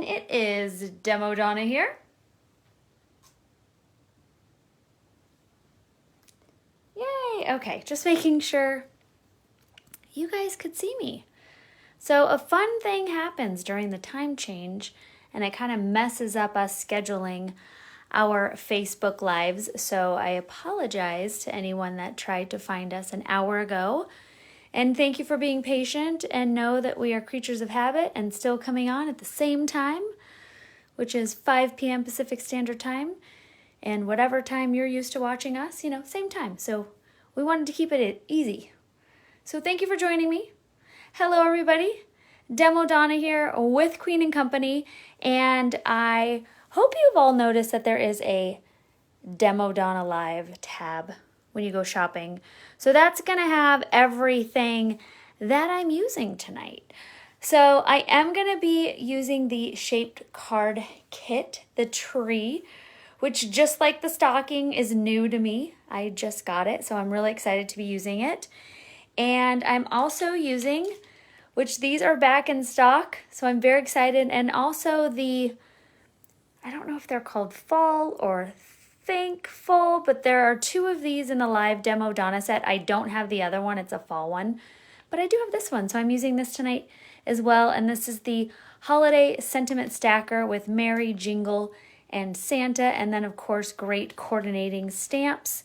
everyone, it is Demo Donna here. Yay, okay, just making sure you guys could see me. So a fun thing happens during the time change and it kind of messes up us scheduling our Facebook Lives. So I apologize to anyone that tried to find us an hour ago. And thank you for being patient and know that we are creatures of habit and still coming on at the same time, which is 5 p.m. Pacific Standard Time. And whatever time you're used to watching us, same time. So we wanted to keep it easy. So thank you for joining me. Hello, everybody. Demo Donna here with Queen and Company. And I hope you've all noticed that there is a Demo Donna Live tab when you go shopping. So that's going to have everything that I'm using tonight. So I am going to be using the shaped card kit, the tree, which just like the stocking is new to me. I just got it, so I'm really excited to be using it. And I'm also using, which these are back in stock, so I'm very excited. And also I don't know if they're called fall or thankful, but there are 2 of these in the live Demo Donna set. I don't have the other one, it's a fall one, but I do have this one, so I'm using this tonight as well. And this is the Holiday Sentiment Stacker with Merry, Jingle, and Santa, and then of course great coordinating stamps.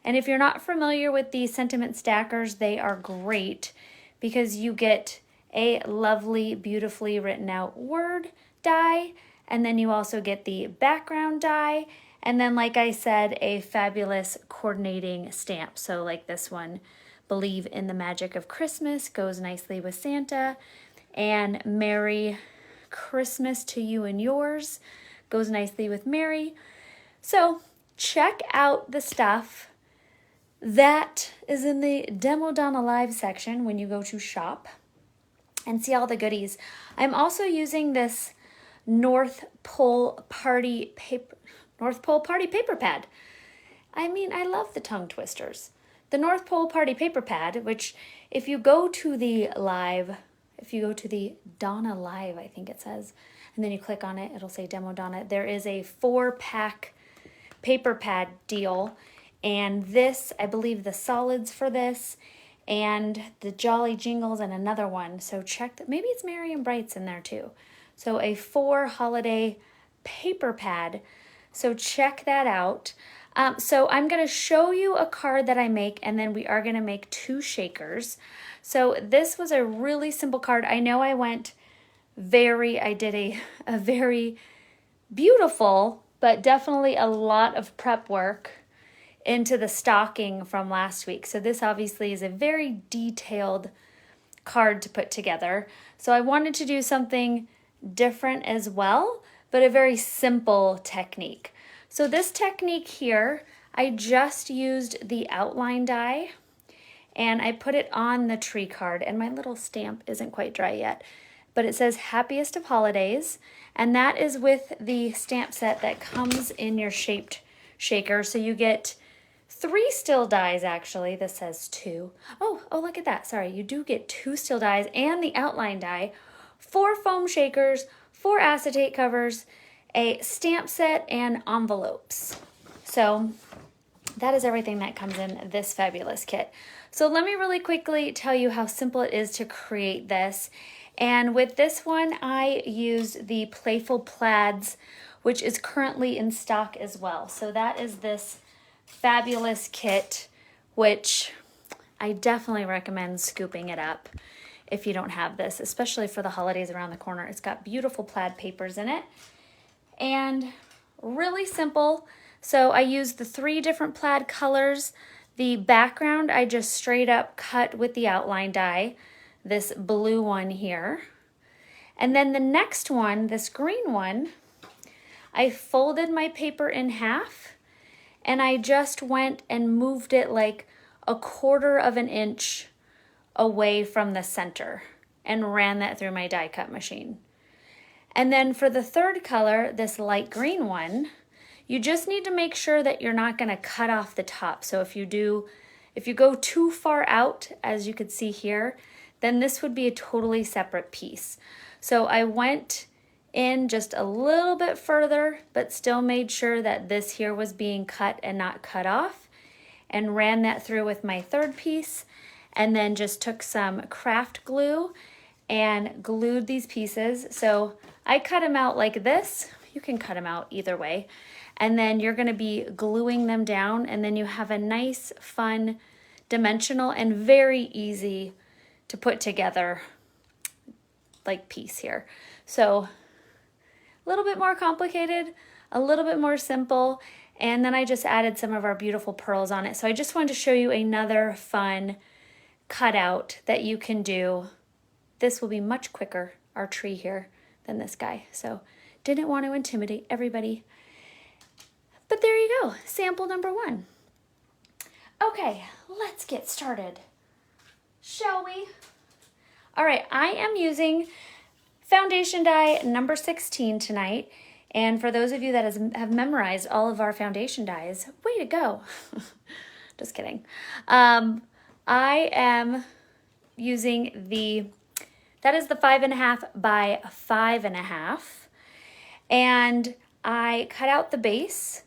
And if you're not familiar with the sentiment stackers, they are great because you get a lovely, beautifully written out word die, and then you also get the background die, and then like I said, a fabulous coordinating stamp. So like this one, Believe in the Magic of Christmas, goes nicely with Santa, and Merry Christmas to You and Yours goes nicely with Mary. So check out the stuff that is in the Demo Donna Live section when you go to shop and see all the goodies. I'm also using this North Pole Party paper pad. I mean, I love the tongue twisters. The North Pole Party paper pad, which if you go to the Donna Live, I think it says, and then you click on it, it'll say Demo Donna. There is a 4-pack paper pad deal. And this, I believe the solids for this and the Jolly Jingles and another one. So check that. Maybe it's Merry and Bright's in there too. So a 4 holiday paper pad. So check that out. So I'm going to show you a card that I make, and then we are going to make 2 shakers. So this was a really simple card. I know I did a very beautiful, but definitely a lot of prep work into the stocking from last week. So this obviously is a very detailed card to put together. So I wanted to do something different as well, but a very simple technique. So this technique here, I just used the outline die and I put it on the tree card, and my little stamp isn't quite dry yet, but it says Happiest of Holidays, and that is with the stamp set that comes in your shaped shaker. So you get 3 still dies, actually. This says 2. Oh, look at that. Sorry, you do get 2 still dies and the outline die, 4 foam shakers, 4 acetate covers, a stamp set, and envelopes. So that is everything that comes in this fabulous kit. So let me really quickly tell you how simple it is to create this. And with this one, I used the Playful Plaids, which is currently in stock as well. So that is this fabulous kit, which I definitely recommend scooping it up if you don't have this, especially for the holidays around the corner. It's got beautiful plaid papers in it and really simple. So I used the 3 different plaid colors. The background I just straight up cut with the outline die, this blue one here. And then the next one, this green one, I folded my paper in half and I just went and moved it like 1/4 of an inch away from the center and ran that through my die cut machine. And then for the 3rd color, this light green one, you just need to make sure that you're not going to cut off the top. So if you go too far out, as you could see here, then this would be a totally separate piece. So I went in just a little bit further, but still made sure that this here was being cut and not cut off, and ran that through with my third piece, and then just took some craft glue and glued these pieces. So I cut them out like this. You can cut them out either way. And then you're gonna be gluing them down, and then you have a nice, fun, dimensional, and very easy to put together like piece here. So a little bit more complicated, a little bit more simple, and then I just added some of our beautiful pearls on it. So I just wanted to show you another fun cutout that you can do. This will be much quicker, our tree here, than this guy. So didn't want to intimidate everybody. But there you go, sample number 1. Okay, let's get started, shall we? All right, I am using foundation die number 16 tonight. And for those of you that have memorized all of our foundation dies, way to go. Just kidding. I am using that is the 5.5 by 5.5. And I cut out the base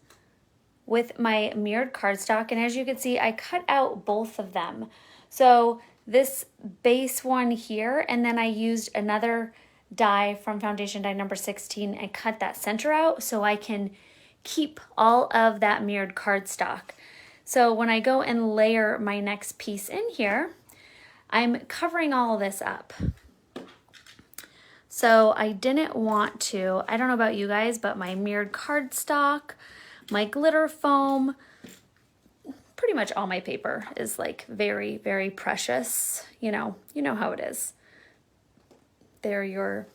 with my mirrored cardstock. And as you can see, I cut out both of them. So this base one here, and then I used another die from foundation die number 16 and cut that center out so I can keep all of that mirrored cardstock. So when I go and layer my next piece in here, I'm covering all of this up. So I didn't want to, I don't know about you guys, but my mirrored cardstock, my glitter foam, pretty much all my paper is like very, very precious. You know how it is. They're your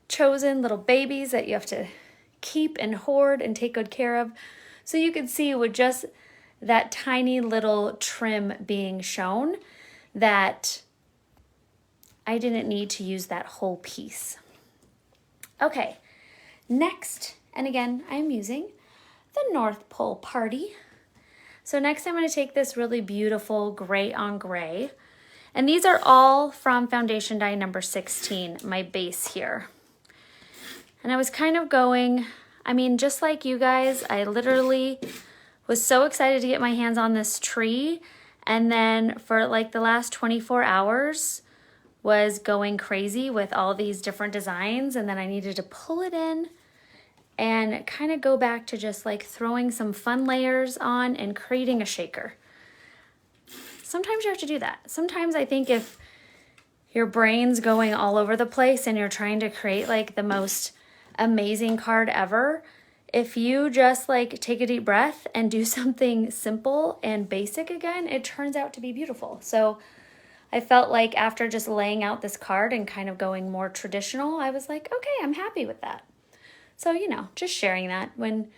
chosen little babies that you have to keep and hoard and take good care of. So you can see with just that tiny little trim being shown that I didn't need to use that whole piece. Okay, next, and again, I'm using the North Pole Party. So next I'm going to take this really beautiful gray on gray. And these are all from foundation die number 16, my base here. And I was kind of going, I mean, just like you guys, I literally was so excited to get my hands on this tree. And then for like the last 24 hours was going crazy with all these different designs. And then I needed to pull it in and kind of go back to just like throwing some fun layers on and creating a shaker. Sometimes you have to do that. Sometimes I think if your brain's going all over the place and you're trying to create like the most amazing card ever, if you just like take a deep breath and do something simple and basic again, it turns out to be beautiful. So I felt like after just laying out this card and kind of going more traditional, I was like, okay, I'm happy with that. So, just sharing that when,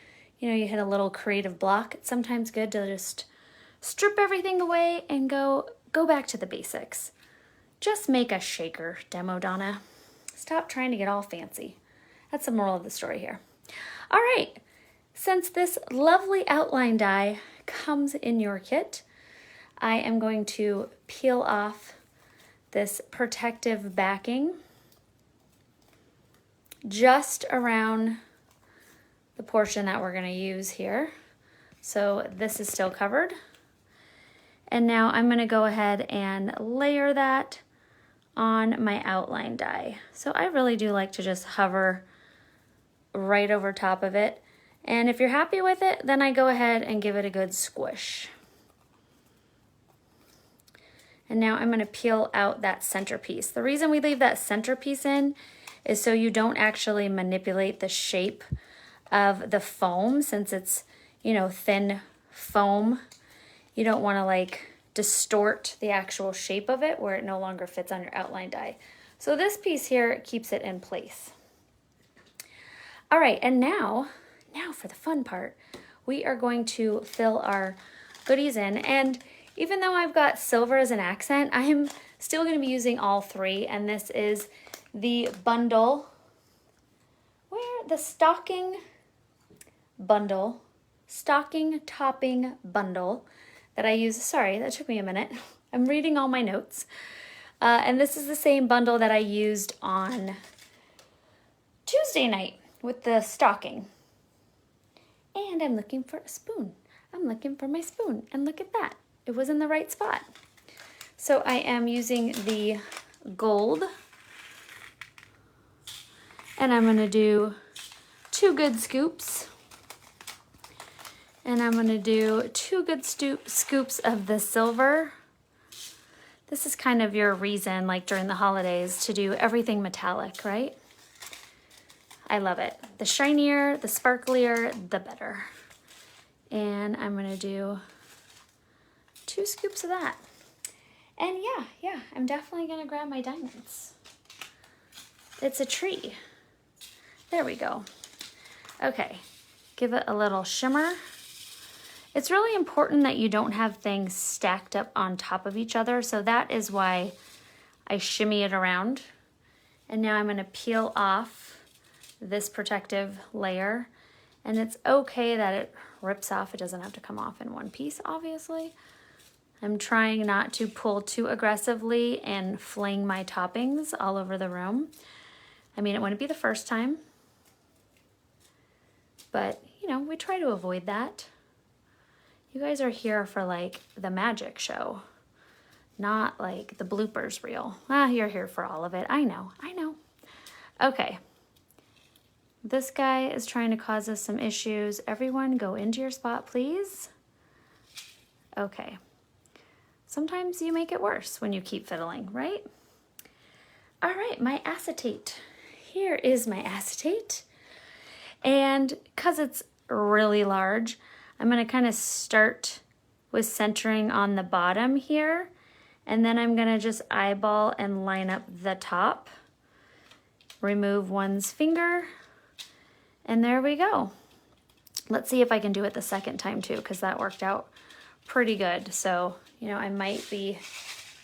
you hit a little creative block, it's sometimes good to just strip everything away and go back to the basics. Just make a shaker, Demo Donna. Stop trying to get all fancy. That's the moral of the story here. All right, since this lovely outline die comes in your kit, I am going to peel off this protective backing just around the portion that we're going to use here. So this is still covered. And now I'm going to go ahead and layer that on my outline die. So I really do like to just hover right over top of it. And if you're happy with it, then I go ahead and give it a good squish. And now I'm going to peel out that centerpiece. The reason we leave that centerpiece in is so you don't actually manipulate the shape of the foam, since it's, thin foam. You don't want to like distort the actual shape of it where it no longer fits on your outline die. So this piece here keeps it in place. All right, and now for the fun part, we are going to fill our goodies in. And even though I've got silver as an accent, I'm still going to be using all three. And this is the bundle, the stocking topping bundle that I use. Sorry, that took me a minute. I'm reading all my notes. And this is the same bundle that I used on 2 Thursday night with the stocking. And I'm looking for a spoon. I'm looking for my spoon, and look at that. It was in the right spot. So I am using the gold, and I'm gonna do 2 good scoops. And I'm gonna do 2 good scoops of the silver. This is kind of your reason, like during the holidays, to do everything metallic, right? I love it. The shinier, the sparklier, the better. And I'm gonna do 2 scoops of that. And yeah, I'm definitely gonna grab my diamonds. It's a tree. There we go. Okay, give it a little shimmer. It's really important that you don't have things stacked up on top of each other, so that is why I shimmy it around. And now I'm gonna peel off this protective layer, and it's okay that it rips off. It doesn't have to come off in one piece, obviously. I'm trying not to pull too aggressively and fling my toppings all over the room. I mean, it wouldn't be the first time, but you know, we try to avoid that. You guys are here for like the magic show, not like the bloopers reel. You're here for all of it. I know. Okay. This guy is trying to cause us some issues. Everyone go into your spot, please. Okay. Sometimes you make it worse when you keep fiddling, right? All right, my acetate. Here is my acetate. And because it's really large, I'm gonna kind of start with centering on the bottom here, and then I'm gonna just eyeball and line up the top. Remove one's finger, and there we go. Let's see if I can do it the second time too, because that worked out pretty good. So, you know, I might be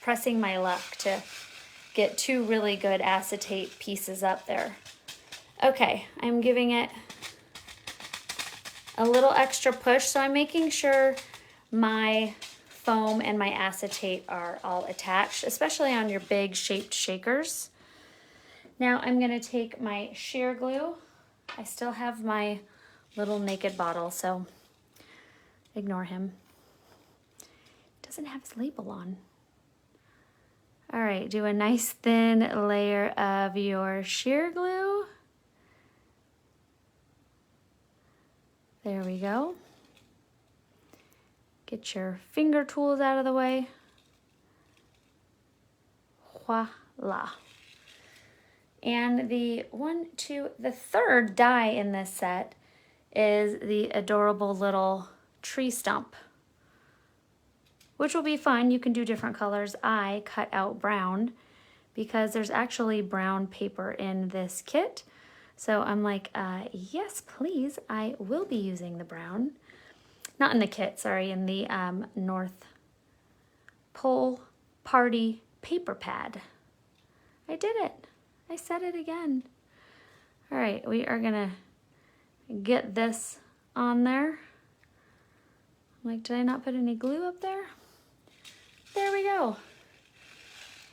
pressing my luck to get 2 really good acetate pieces up there. Okay, I'm giving it a little extra push, so I'm making sure my foam and my acetate are all attached, especially on your big shaped shakers. Now I'm gonna take my sheer glue. I still have my little naked bottle, so ignore him. Doesn't have his label on. All right, do a nice thin layer of your sheer glue. There we go. Get your finger tools out of the way. Voila. And the third die in this set is the adorable little tree stump, which will be fun. You can do different colors. I cut out brown because there's actually brown paper in this kit. So I'm like, yes, please, I will be using the brown. Not in the kit, sorry, in the North Pole Party paper pad. I did it. I said it again. All right, we are gonna get this on there. Like, did I not put any glue up there? There we go.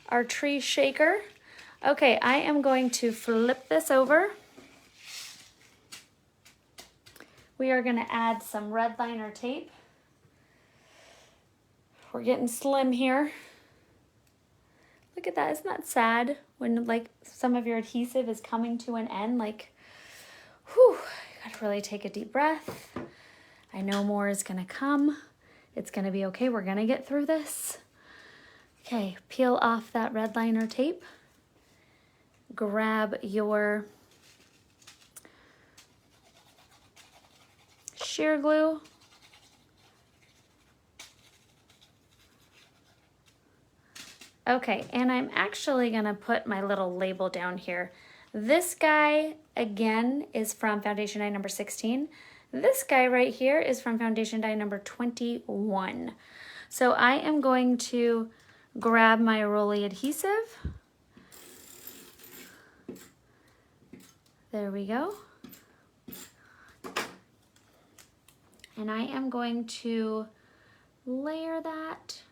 Our tree shaker. Okay, I am going to flip this over. We are gonna add some red liner tape. We're getting slim here. Look at that, isn't that sad when like some of your adhesive is coming to an end? Like, whew, you gotta really take a deep breath. I know more is gonna come. It's gonna be okay, we're gonna get through this. Okay, peel off that red liner tape. Grab your sheer glue. Okay, and I'm actually gonna put my little label down here. This guy, again, is from foundation die number 16. This guy right here is from foundation die number 21. So I am going to grab my rolly adhesive. There we go. And I am going to layer that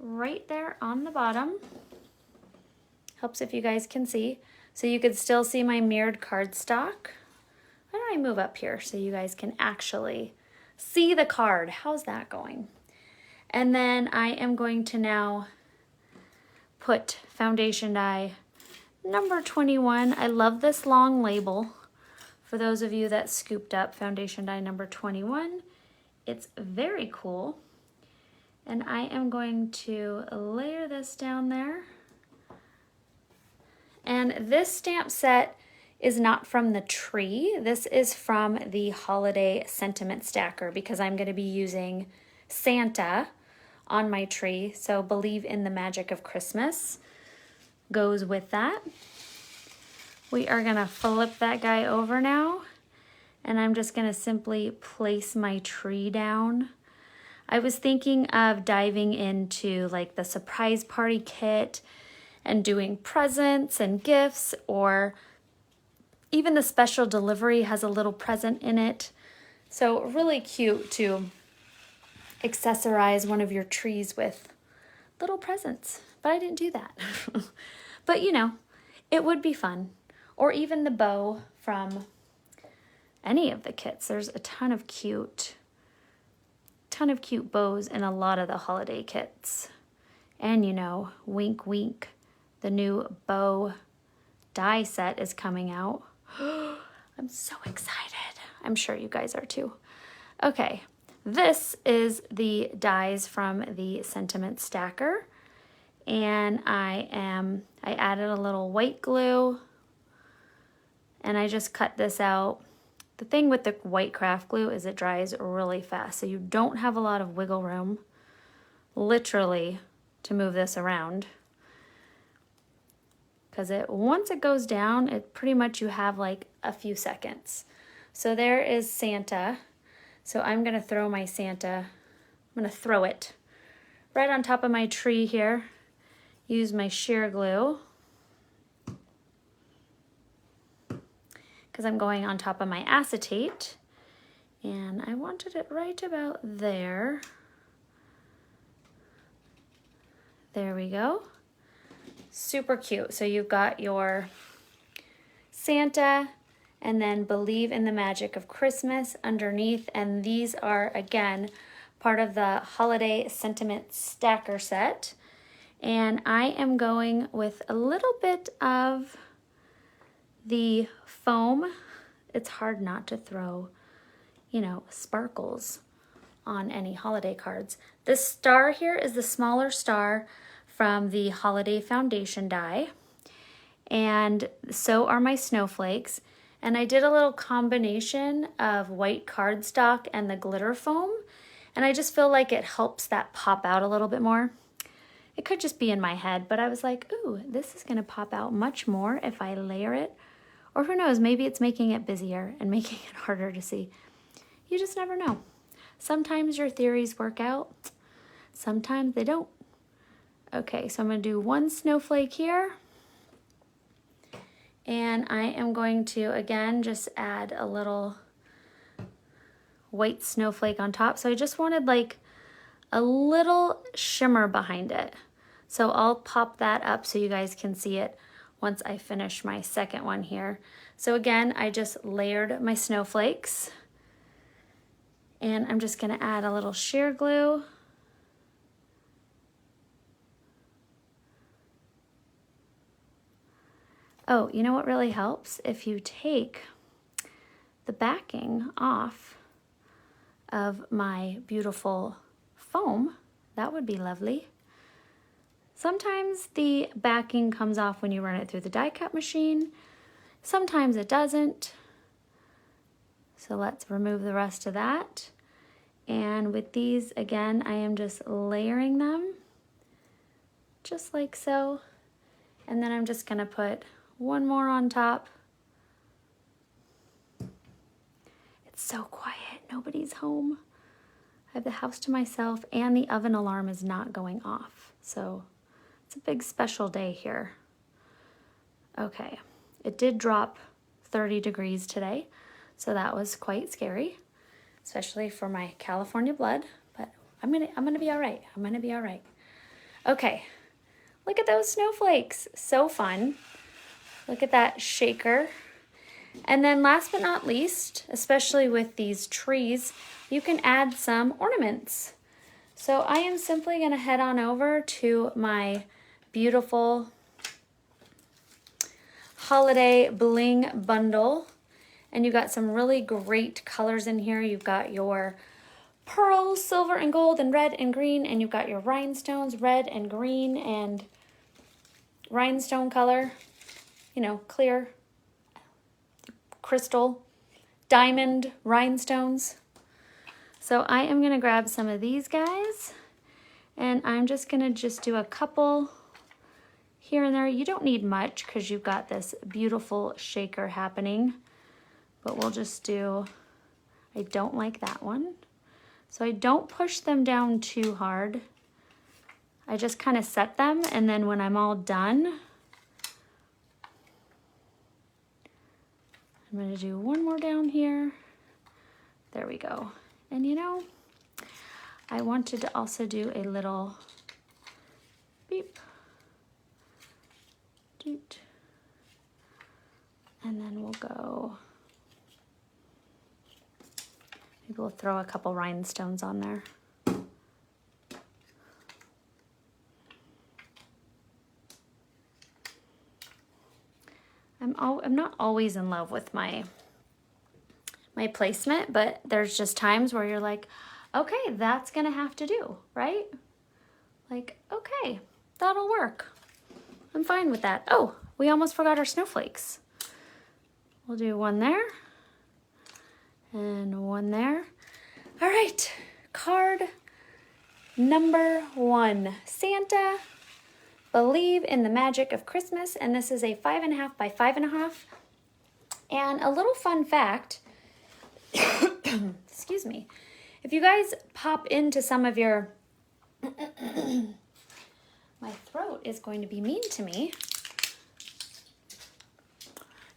right there on the bottom. Helps if you guys can see. So you could still see my mirrored cardstock. Why don't I move up here so you guys can actually see the card? How's that going? And then I am going to now put foundation die number 21. I love this long label. For those of you that scooped up foundation die number 21, it's very cool. And I am going to layer this down there. And this stamp set is not from the tree. This is from the holiday sentiment stacker because I'm going to be using Santa on my tree. So believe in the magic of Christmas goes with that. We are going to flip that guy over now. And I'm just going to simply place my tree down. I was thinking of diving into like the surprise party kit and doing presents and gifts, or even the special delivery has a little present in it. So really cute to accessorize one of your trees with little presents. But I didn't do that. But you know, it would be fun. Or even the bow from any of the kits. There's a ton of cute bows in a lot of the holiday kits. And you know, wink wink, the new bow die set is coming out. I'm so excited. I'm sure you guys are too. Okay, this is the dies from the sentiment stacker. And I added a little white glue and I just cut this out. The thing with the white craft glue is it dries really fast, so you don't have a lot of wiggle room, literally, to move this around. Because once it goes down, it pretty much you have like a few seconds. So there is Santa. So I'm gonna throw my Santa, I'm gonna throw it right on top of my tree here. Use my sheer glue. Because I'm going on top of my acetate. And I wanted it right about there. There we go. Super cute. So you've got your Santa and then believe in the magic of Christmas underneath. And these are, again, part of the holiday sentiment stacker set. And I am going with a little bit of the foam. It's hard not to throw, you know, sparkles on any holiday cards. This star here is the smaller star from the holiday foundation die. And so are my snowflakes. And I did a little combination of white cardstock and the glitter foam. And I just feel like it helps that pop out a little bit more. It could just be in my head, but I was like, ooh, this is gonna pop out much more if I layer it. Or who knows, maybe it's making it busier and making it harder to see. You just never know. Sometimes your theories work out, sometimes they don't. Okay, so I'm gonna do one snowflake here. And I am going to, again, just add a little white snowflake on top. So I just wanted like a little shimmer behind it. So I'll pop that up so you guys can see it once I finish my second one here. So again, I just layered my snowflakes and I'm just gonna add a little sheer glue. Oh, you know what really helps? If you take the backing off of my beautiful foam, that would be lovely. Sometimes the backing comes off when you run it through the die cut machine. Sometimes it doesn't. So let's remove the rest of that. And with these, again, I am just layering them just like so. And then I'm just gonna put one more on top. It's so quiet, nobody's home. I have the house to myself and the oven alarm is not going off. So it's a big special day here. Okay, it did drop 30 degrees today, so that was quite scary, especially for my California blood, but I'm gonna be all right. I'm gonna be all right. Okay, Look at those snowflakes. So fun. Look at that shaker. And then last but not least, especially with these trees, you can add some ornaments. So I am simply going to head on over to my beautiful holiday bling bundle. And you've got some really great colors in here. You've got your pearls, silver and gold and red and green. And you've got your rhinestones, red and green and rhinestone color. You know, clear, crystal, diamond rhinestones. So I am going to grab some of these guys, and I'm just going to do a couple here and there. You don't need much because you've got this beautiful shaker happening, but we'll just do, I don't like that one. So I don't push them down too hard. I just kind of set them, and then when I'm all done, I'm going to do one more down here. There we go. And you know, I wanted to also do a little beep, doot, and then we'll go, maybe we'll throw a couple rhinestones on there. I'm not always in love with my placement, but there's just times where you're like, okay, that's gonna have to do, right? Like, okay, that'll work. I'm fine with that. Oh, we almost forgot our snowflakes. We'll do one there and one there. All right, card number 1, Santa, believe in the magic of Christmas. And this is a 5.5 by 5.5. And a little fun fact, excuse me, if you guys pop into some of your, my throat is going to be mean to me.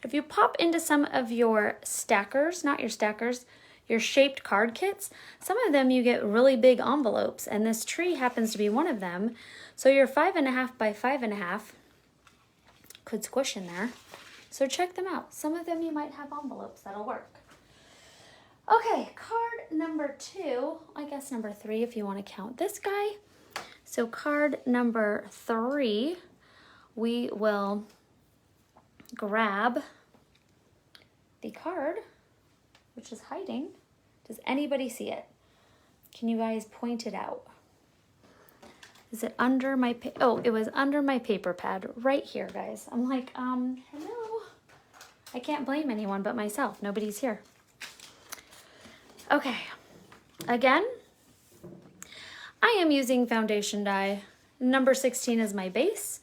If you pop into some of your stackers, not your stackers, your shaped card kits, some of them you get really big envelopes, and this tree happens to be one of them. So your 5.5 by 5.5 could squish in there. So check them out. Some of them you might have envelopes that'll work. Okay, card number 2, I guess number 3 if you want to count this guy. So card number 3, we will grab the card, which is hiding. Does anybody see it? Can you guys point it out? Is it under my, oh, it was under my paper pad right here, guys. I'm like, hello. I can't blame anyone but myself. Nobody's here. Okay, again, I am using foundation die. Number 16 is my base.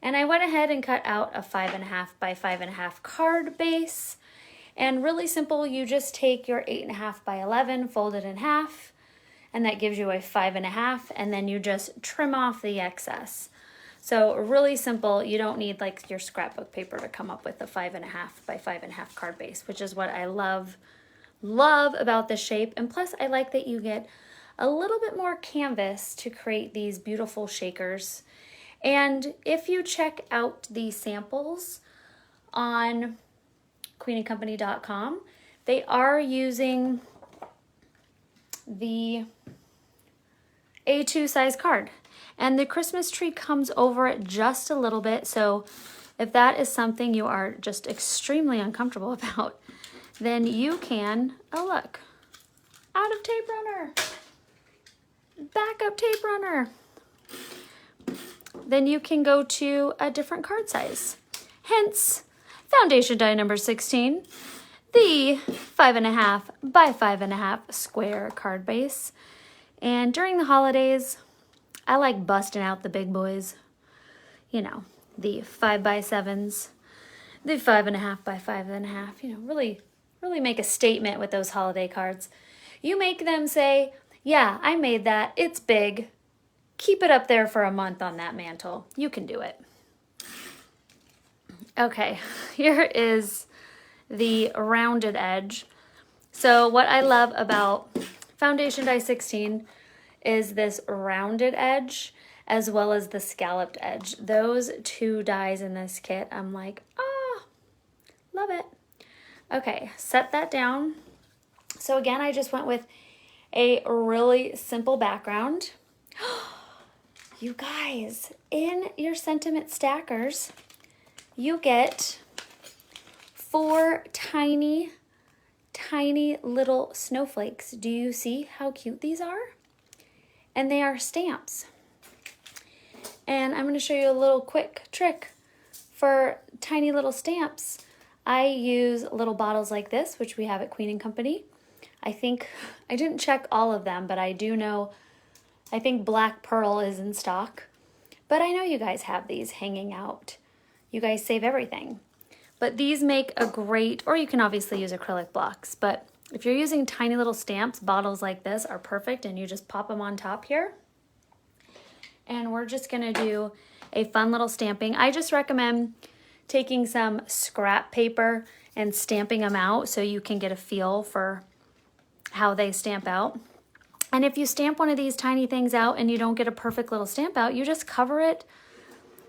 And I went ahead and cut out a 5.5 by 5.5 card base. And really simple, you just take your 8.5 by 11, fold it in half, and that gives you a 5.5, and then you just trim off the excess. So really simple, you don't need like your scrapbook paper to come up with a 5.5 by 5.5 card base, which is what I love about this shape. And plus I like that you get a little bit more canvas to create these beautiful shakers. And if you check out the samples on queenandcompany.com, they are using the A2 size card. And the Christmas tree comes over it just a little bit. So if that is something you are just extremely uncomfortable about, then you can, oh look, out of tape runner, backup tape runner. Then you can go to a different card size. Hence, foundation die number 16, the 5.5 by 5.5 square card base. And during the holidays, I like busting out the big boys. You know, the 5 by 7s, the 5.5 by 5.5, you know, really make a statement with those holiday cards. You make them say, yeah, I made that, it's big. Keep it up there for a month on that mantle. You can do it. Okay, here is the rounded edge. So what I love about foundation die 16 is this rounded edge. as well as the scalloped edge. Those two dies in this kit, I'm like, ah, love it. Okay, set that down. So again, I just went with a really simple background. You guys, in your sentiment stackers, you get 4 tiny little snowflakes. Do you see how cute these are? And they are stamps. And I'm going to show you a little quick trick for tiny little stamps. I use little bottles like this, which we have at Queen & Company. I didn't check all of them, but I do know, I think Black Pearl is in stock. But I know you guys have these hanging out. You guys save everything. But these make a great, or you can obviously use acrylic blocks, but if you're using tiny little stamps, bottles like this are perfect, and you just pop them on top here. And we're just gonna do a fun little stamping. I just recommend taking some scrap paper and stamping them out so you can get a feel for how they stamp out. And if you stamp one of these tiny things out and you don't get a perfect little stamp out, you just cover it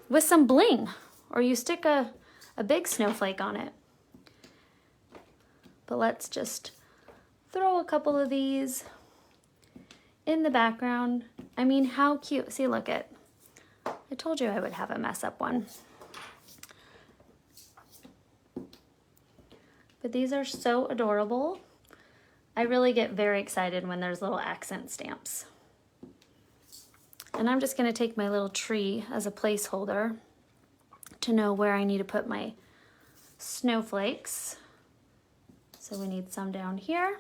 with some bling, or you stick a big snowflake on it. But let's just throw a couple of these in the background. I mean, how cute. See, look it. I told you I would have a mess up one. But these are so adorable. I really get very excited when there's little accent stamps. And I'm just gonna take my little tree as a placeholder to know where I need to put my snowflakes. So we need some down here.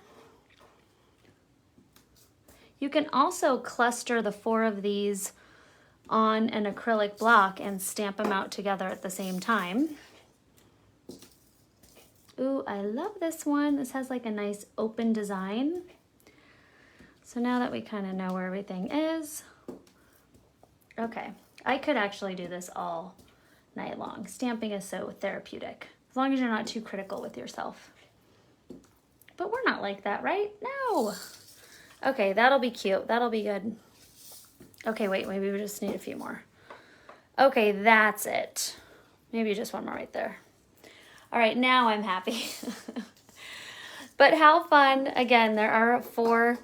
You can also cluster the 4 of these on an acrylic block and stamp them out together at the same time. Ooh, I love this one. This has like a nice open design. So now that we kind of know where everything is, okay, I could actually do this all night long. Stamping is so therapeutic, as long as you're not too critical with yourself. But we're not like that, right? No. Okay, that'll be cute. That'll be good. Okay, wait, maybe we just need a few more. Okay, that's it. Maybe just one more right there. All right, now I'm happy. But how fun. Again, there are 4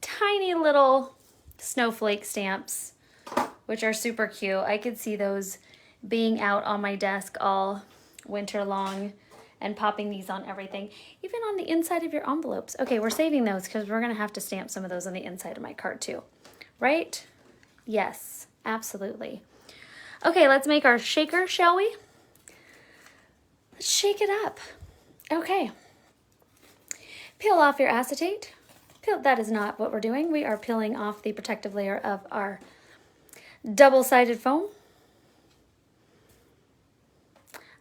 tiny little snowflake stamps, which are super cute. I could see those being out on my desk all winter long and popping these on everything, even on the inside of your envelopes. Okay, we're saving those because we're gonna have to stamp some of those on the inside of my card too, right? Yes, absolutely. Okay, let's make our shaker, shall we? Let's shake it up. Okay. Peel off your acetate. That is not what we're doing. We are peeling off the protective layer of our double-sided foam.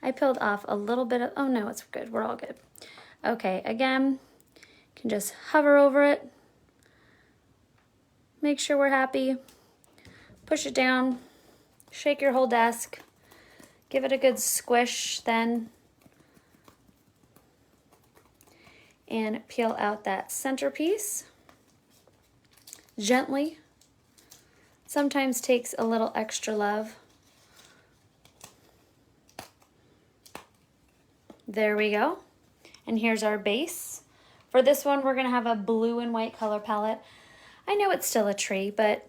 I peeled off a little bit of, oh no, it's good. We're all good. Okay, again, you can just hover over it. Make sure we're happy. Push it down. Shake your whole desk. Give it a good squish then. And peel out that centerpiece. Gently. Sometimes takes a little extra love. There we go. And here's our base. For this one, we're gonna have a blue and white color palette. I know it's still a tree, but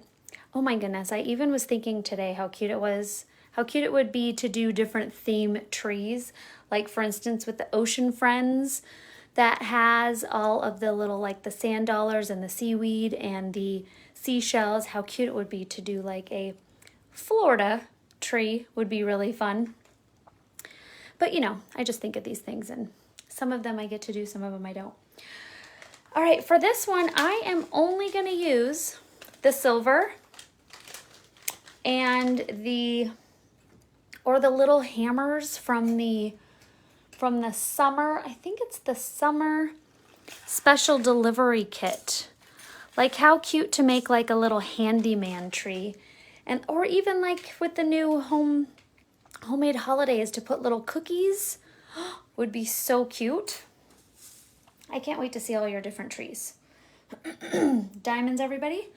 oh my goodness, I even was thinking today how cute it was, how cute it would be to do different theme trees. Like for instance, with the Ocean Friends, that has all of the little, like the sand dollars and the seaweed and the seashells. How cute it would be to do like a Florida tree would be really fun. But you know, I just think of these things, and some of them I get to do, some of them I don't. All right, for this one, I am only gonna use the silver and the little hammers from the summer, I think it's the summer special delivery kit. Like how cute to make like a little handyman tree, and or even like with the new homemade holidays to put little cookies would be so cute. I can't wait to see all your different trees. Diamonds, everybody.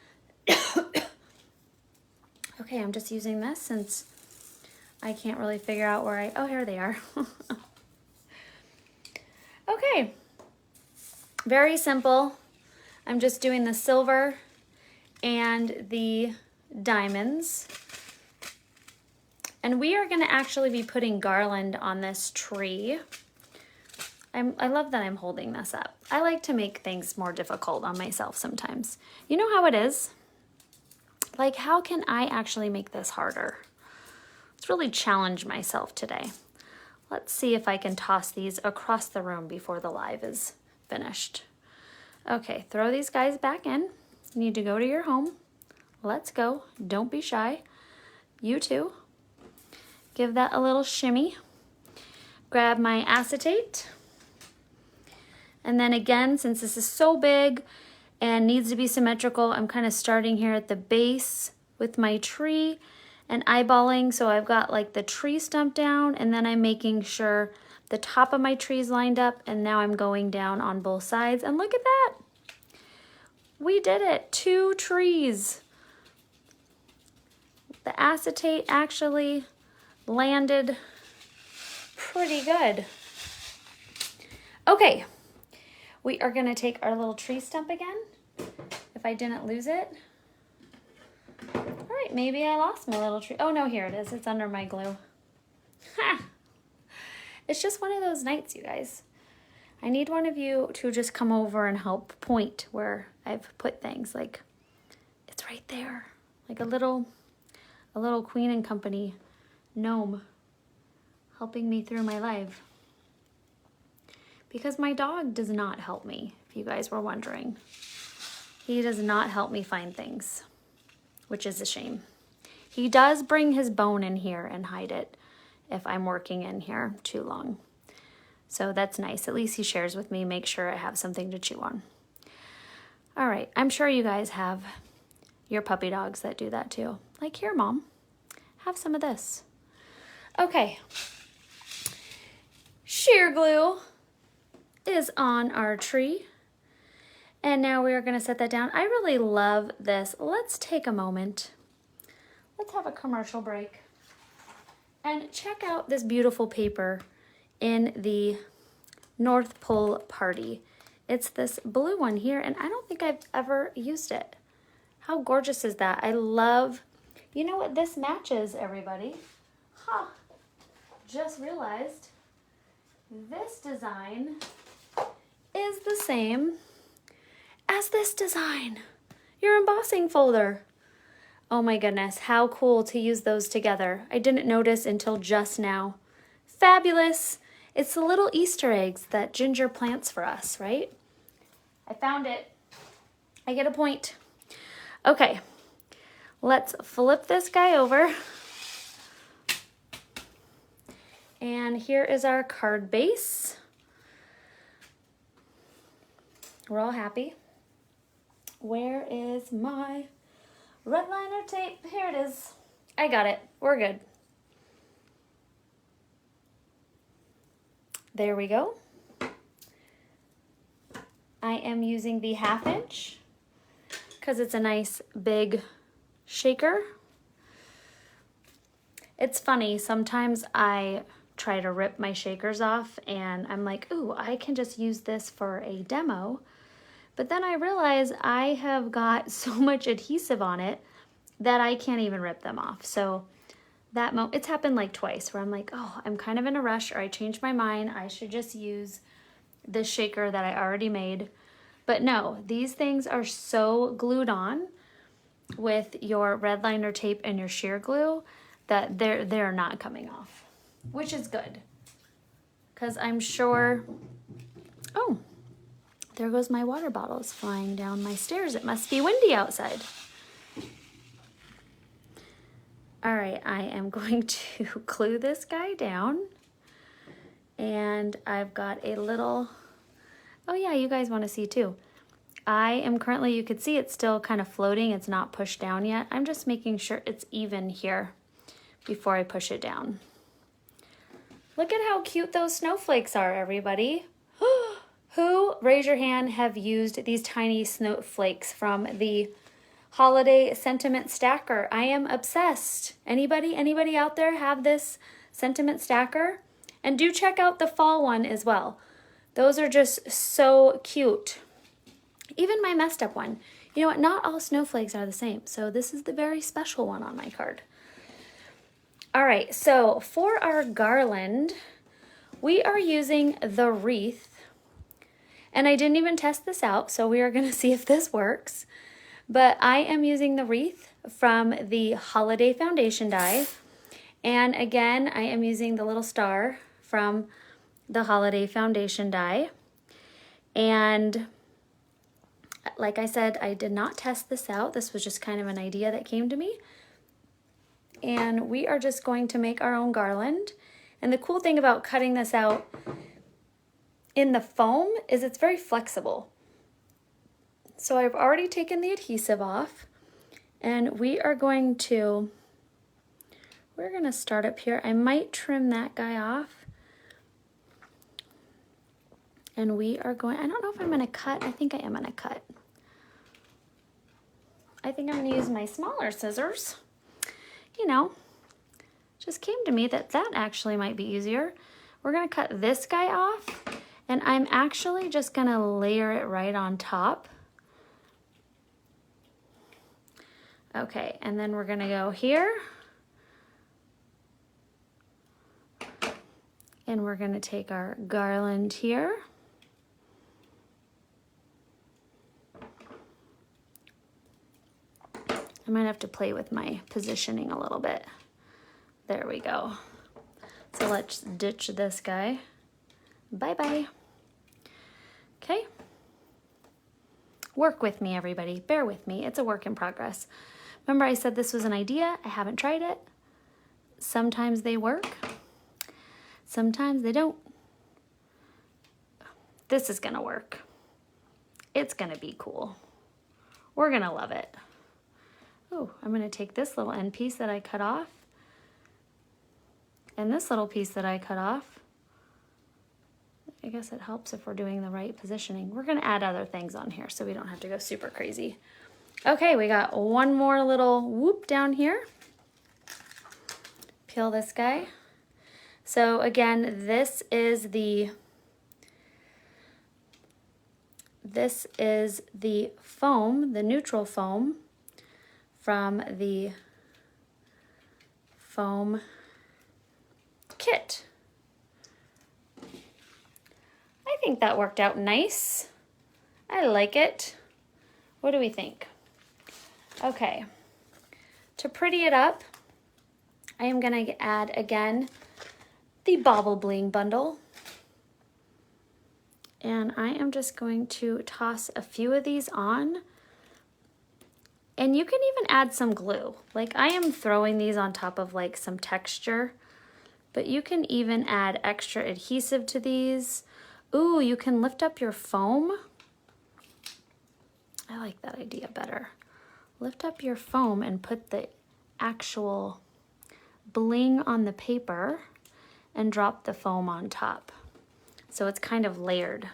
Okay, I'm just using this since I can't really figure out where oh, here they are. Okay, very simple. I'm just doing the silver and the diamonds. And we are gonna actually be putting garland on this tree. I love that I'm holding this up. I like to make things more difficult on myself sometimes. You know how it is? Like, how can I actually make this harder? Let's really challenge myself today. Let's see if I can toss these across the room before the live is finished. Okay, throw these guys back in. You need to go to your home. Let's go. Don't be shy. You too. Give that a little shimmy. Grab my acetate. And then again, since this is so big and needs to be symmetrical, I'm kind of starting here at the base with my tree and eyeballing. So I've got like the tree stump down, and then I'm making sure the top of my tree is lined up, and now I'm going down on both sides. And look at that. We did it. 2 trees. The acetate actually landed pretty good. Okay. We are gonna take our little tree stump again, if I didn't lose it. All right, maybe I lost my little tree. Oh no, here it is, it's under my glue. Ha! It's just one of those nights, you guys. I need one of you to just come over and help point where I've put things. Like, it's right there. Like a little Queen and Company gnome helping me through my life. Because my dog does not help me, if you guys were wondering. He does not help me find things, which is a shame. He does bring his bone in here and hide it if I'm working in here too long. So that's nice. At least he shares with me, make sure I have something to chew on. All right, I'm sure you guys have your puppy dogs that do that too. Like, here, Mom, have some of this. Okay, sheer glue is on our tree. And now we are going to set that down. I really love this. Let's take a moment. Let's have a commercial break. And check out this beautiful paper in the North Pole Party. It's this blue one here, and I don't think I've ever used it. How gorgeous is that? I love, you know what this matches, everybody? Huh. Just realized this design is the same as this design, your embossing folder. Oh my goodness, how cool to use those together. I didn't notice until just now. Fabulous. It's the little Easter eggs that Ginger plants for us, right? I found it. I get a point. Okay, let's flip this guy over. And here is our card base. We're all happy. Where is my red liner tape? Here it is. I got it. We're good. There we go. I am using the 1/2 inch because it's a nice big shaker. It's funny, sometimes I try to rip my shakers off and I'm like, ooh, I can just use this for a demo. But then I realize I have got so much adhesive on it that I can't even rip them off. So it's happened like twice where I'm like, oh, I'm kind of in a rush, or I changed my mind. I should just use this shaker that I already made. But no, these things are so glued on with your red liner tape and your sheer glue that they're not coming off, which is good. Because I'm sure, oh, there goes my water bottles flying down my stairs. It must be windy outside. All right, I am going to glue this guy down. And I've got a little, oh yeah, you guys want to see too. I am currently, you could see it's still kind of floating. It's not pushed down yet. I'm just making sure it's even here before I push it down. Look at how cute those snowflakes are, everybody. Who, raise your hand, have used these tiny snowflakes from the holiday sentiment stacker. I am obsessed. Anybody out there have this sentiment stacker? And do check out the fall one as well. Those are just so cute. Even my messed up one. You know what? Not all snowflakes are the same. So this is the very special one on my card. All right, so for our garland, we are using the wreath. And I didn't even test this out, so we are going to see if this works. But I am using the wreath from the Holiday Foundation die. And again, I am using the little star from the Holiday Foundation die. And like I said, I did not test this out. This was just kind of an idea that came to me. And we are just going to make our own garland. And the cool thing about cutting this out in the foam is it's very flexible. So I've already taken the adhesive off, and we're going to start up here. I might trim that guy off. And we are going, I don't know if I'm gonna cut. I think I am gonna cut. I think I'm gonna use my smaller scissors. You know, just came to me that actually might be easier. We're gonna cut this guy off, and I'm actually just gonna layer it right on top. Okay, and then we're gonna go here. And we're gonna take our garland here. I might have to play with my positioning a little bit. There we go. So let's ditch this guy. Bye-bye. Okay. Work with me, everybody. Bear with me. It's a work in progress. Remember I said this was an idea. I haven't tried it. Sometimes they work. Sometimes they don't. This is gonna work. It's gonna be cool. We're gonna love it. Oh, I'm gonna take this little end piece that I cut off and this little piece that I cut off. I guess it helps if we're doing the right positioning. We're gonna add other things on here so we don't have to go super crazy. Okay, we got one more little whoop down here. Peel this guy. So again, this is the foam, the neutral foam from the foam kit. I think that worked out nice. I like it. What do we think? Okay, to pretty it up, I am gonna add again the Bauble Bling bundle. And I am just going to toss a few of these on. And you can even add some glue. Like I am throwing these on top of like some texture, but you can even add extra adhesive to these. Ooh, you can lift up your foam. I like that idea better. Lift up your foam and put the actual bling on the paper and drop the foam on top. So it's kind of layered.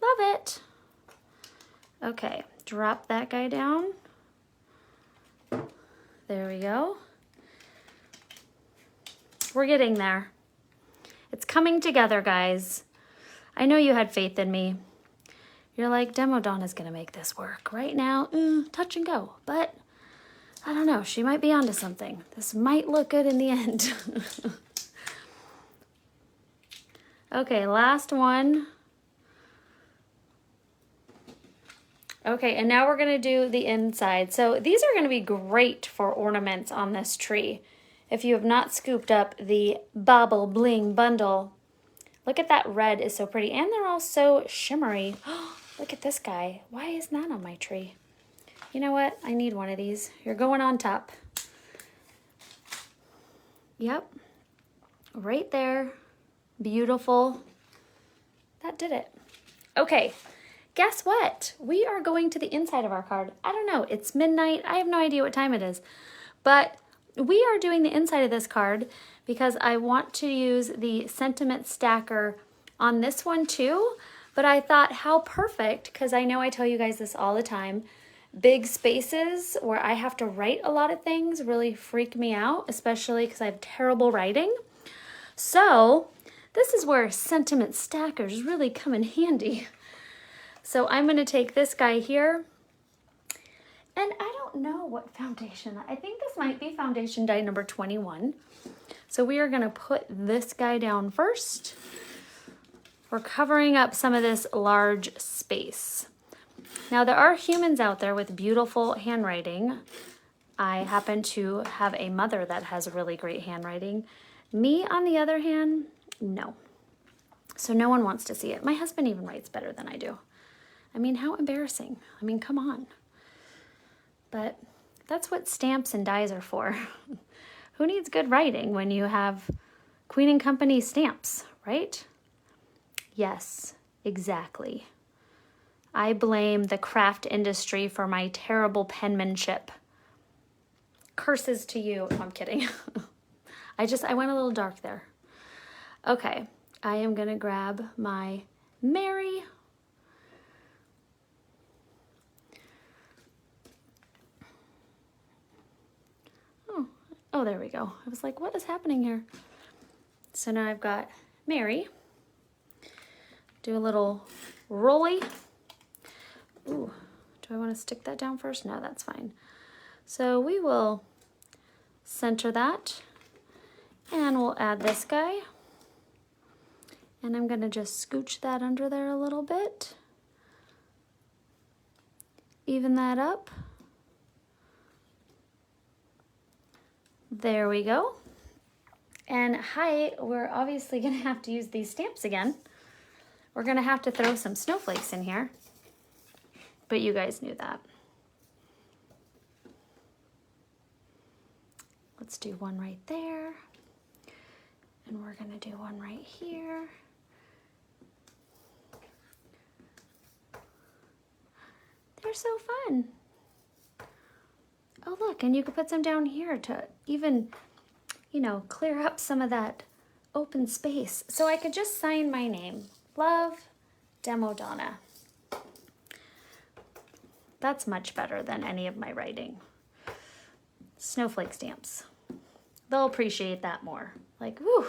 Love it. Okay, drop that guy down. There we go. We're getting there. It's coming together, guys. I know you had faith in me. You're like, Demo Donna's gonna make this work. Right now, touch and go. But I don't know, she might be onto something. This might look good in the end. Okay, last one. Okay, and now we're gonna do the inside. So these are gonna be great for ornaments on this tree. If you have not scooped up the Bauble Bling bundle, look at that red is so pretty. And they're all so shimmery. Look at this guy. Why is that on my tree? You know what? I need one of these. You're going on top. Yep. Right there. Beautiful. That did it. Okay. Guess what? We are going to the inside of our card. I don't know. It's midnight. I have no idea what time it is. But we are doing the inside of this card because I want to use the sentiment stacker on this one too. But I thought how perfect, because I know I tell you guys this all the time, big spaces where I have to write a lot of things really freak me out, especially because I have terrible writing. So this is where sentiment stackers really come in handy. So I'm going to take this guy here, and I don't know what foundation. I think this might be foundation dye number 21. So we are going to put this guy down first. We're covering up some of this large space. Now there are humans out there with beautiful handwriting. I happen to have a mother that has really great handwriting. Me, on the other hand, no. So no one wants to see it. My husband even writes better than I do. I mean, how embarrassing. I mean, come on. But that's what stamps and dies are for. Who needs good writing when you have Queen & Company stamps, right? Yes, exactly. I blame the craft industry for my terrible penmanship. Curses to you. No, I'm kidding. I went a little dark there. Okay, I am gonna grab my Mary. Oh, there we go. I was like, what is happening here? So now I've got Mary. Do a little rolly. Ooh, do I want to stick that down first? No, that's fine. So we will center that, and we'll add this guy. And I'm going to just scooch that under there a little bit. Even that up. There we go. And height, we're obviously going to have to use these stamps again. We're going to have to throw some snowflakes in here. But you guys knew that. Let's do one right there. And we're going to do one right here. They're so fun. Oh, look, and you could put some down here to even, you know, clear up some of that open space. So I could just sign my name. Love, Demo Donna. That's much better than any of my writing. Snowflake stamps. They'll appreciate that more. Like, whew,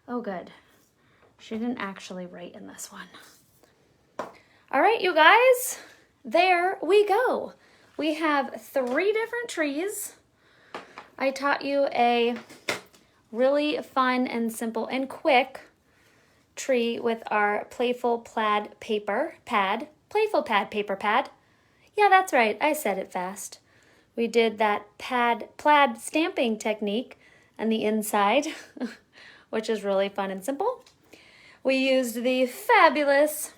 oh good. She didn't actually write in this one. All right, you guys, there we go. We have 3 different trees. I taught you a really fun and simple and quick tree with our Playful Plaid paper pad. Playful Pad paper pad. Yeah, that's right. I said it fast. We did that plaid stamping technique on the inside, which is really fun and simple. We used the fabulous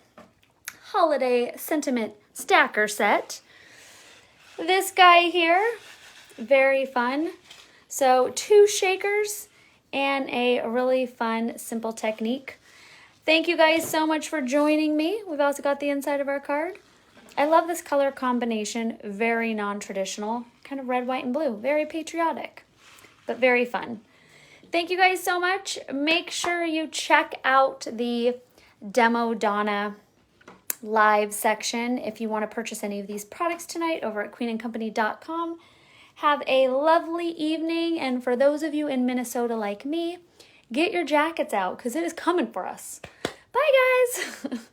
holiday sentiment stacker set. This guy here, very fun. So 2 shakers and a really fun, simple technique. Thank you guys so much for joining me. We've also got the inside of our card. I love this color combination, very non-traditional, kind of red, white, and blue. Very patriotic, but very fun. Thank you guys so much. Make sure you check out the Demo Donna live section if you want to purchase any of these products tonight over at queenandcompany.com. Have a lovely evening, and for those of you in Minnesota like me, get your jackets out because it is coming for us. Bye, guys.